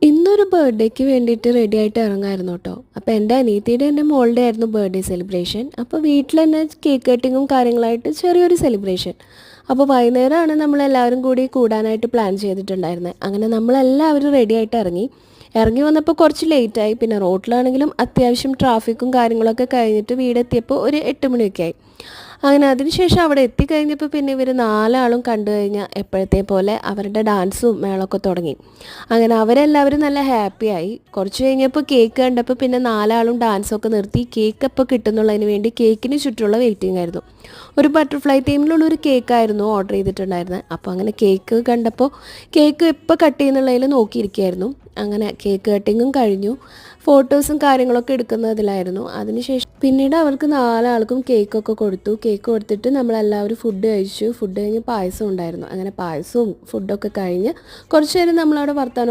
ഇന്നൊരു ബർത്ത്ഡേക്ക് വേണ്ടിയിട്ട് റെഡി ആയിട്ട് ഇറങ്ങായിരുന്നു കേട്ടോ. അപ്പോൾ എൻ്റെ അനിയത്തിയുടെ എൻ്റെ മോളുടെ ആയിരുന്നു ബർത്ത്ഡേ സെലിബ്രേഷൻ. അപ്പോൾ വീട്ടിൽ തന്നെ കേക്ക് കട്ടിങ്ങും കാര്യങ്ങളായിട്ട് ചെറിയൊരു സെലിബ്രേഷൻ. അപ്പോൾ വൈകുന്നേരമാണ് നമ്മളെല്ലാവരും കൂടി കൂടാനായിട്ട് പ്ലാൻ ചെയ്തിട്ടുണ്ടായിരുന്നത്. അങ്ങനെ നമ്മളെല്ലാവരും റെഡി ആയിട്ട് ഇറങ്ങി. ഇറങ്ങി വന്നപ്പോൾ കുറച്ച് ലേറ്റായി. പിന്നെ റോഡിലാണെങ്കിലും അത്യാവശ്യം ട്രാഫിക്കും കാര്യങ്ങളൊക്കെ കഴിഞ്ഞിട്ട് വീടെത്തിയപ്പോൾ ഒരു 8 മണിയൊക്കെ ആയി. അങ്ങനെ അതിനുശേഷം അവിടെ എത്തിക്കഴിഞ്ഞപ്പോൾ പിന്നെ ഇവർ നാലാളും കണ്ടു കഴിഞ്ഞാൽ എപ്പോഴത്തെ പോലെ അവരുടെ ഡാൻസും മേളമൊക്കെ തുടങ്ങി. അങ്ങനെ അവരെല്ലാവരും നല്ല ഹാപ്പിയായി. കുറച്ച് കഴിഞ്ഞപ്പോൾ കേക്ക് കണ്ടപ്പോൾ പിന്നെ നാലാളും ഡാൻസൊക്കെ നിർത്തി. കേക്ക് അപ്പോൾ കിട്ടുന്നുള്ളതിന് വേണ്ടി കേക്കിന് ചുറ്റുമുള്ള വെയിറ്റിംഗ് ആയിരുന്നു. ഒരു ബട്ടർഫ്ലൈ തീമിലുള്ളൊരു കേക്കായിരുന്നു ഓർഡർ ചെയ്തിട്ടുണ്ടായിരുന്നത്. അപ്പോൾ അങ്ങനെ കേക്ക് കണ്ടപ്പോൾ കേക്ക് എപ്പോൾ കട്ട് ചെയ്യുന്നുള്ളതിൽ നോക്കിയിരിക്കുകയായിരുന്നു. അങ്ങനെ കേക്ക് കട്ടിങ്ങും കഴിഞ്ഞു. ഫോട്ടോസും കാര്യങ്ങളൊക്കെ എടുക്കുന്നതിലായിരുന്നു. അതിനുശേഷം പിന്നീട് അവർക്ക് നാലാൾക്കും കേക്കൊക്കെ കൊടുത്തു. കേക്ക് കൊടുത്തിട്ട് നമ്മളെല്ലാവരും ഫുഡ് കഴിച്ചു. ഫുഡ് കഴിഞ്ഞ് പായസം ഉണ്ടായിരുന്നു. അങ്ങനെ പായസവും ഫുഡൊക്കെ കഴിഞ്ഞ് കുറച്ച് നേരം നമ്മളവിടെ വർത്താനം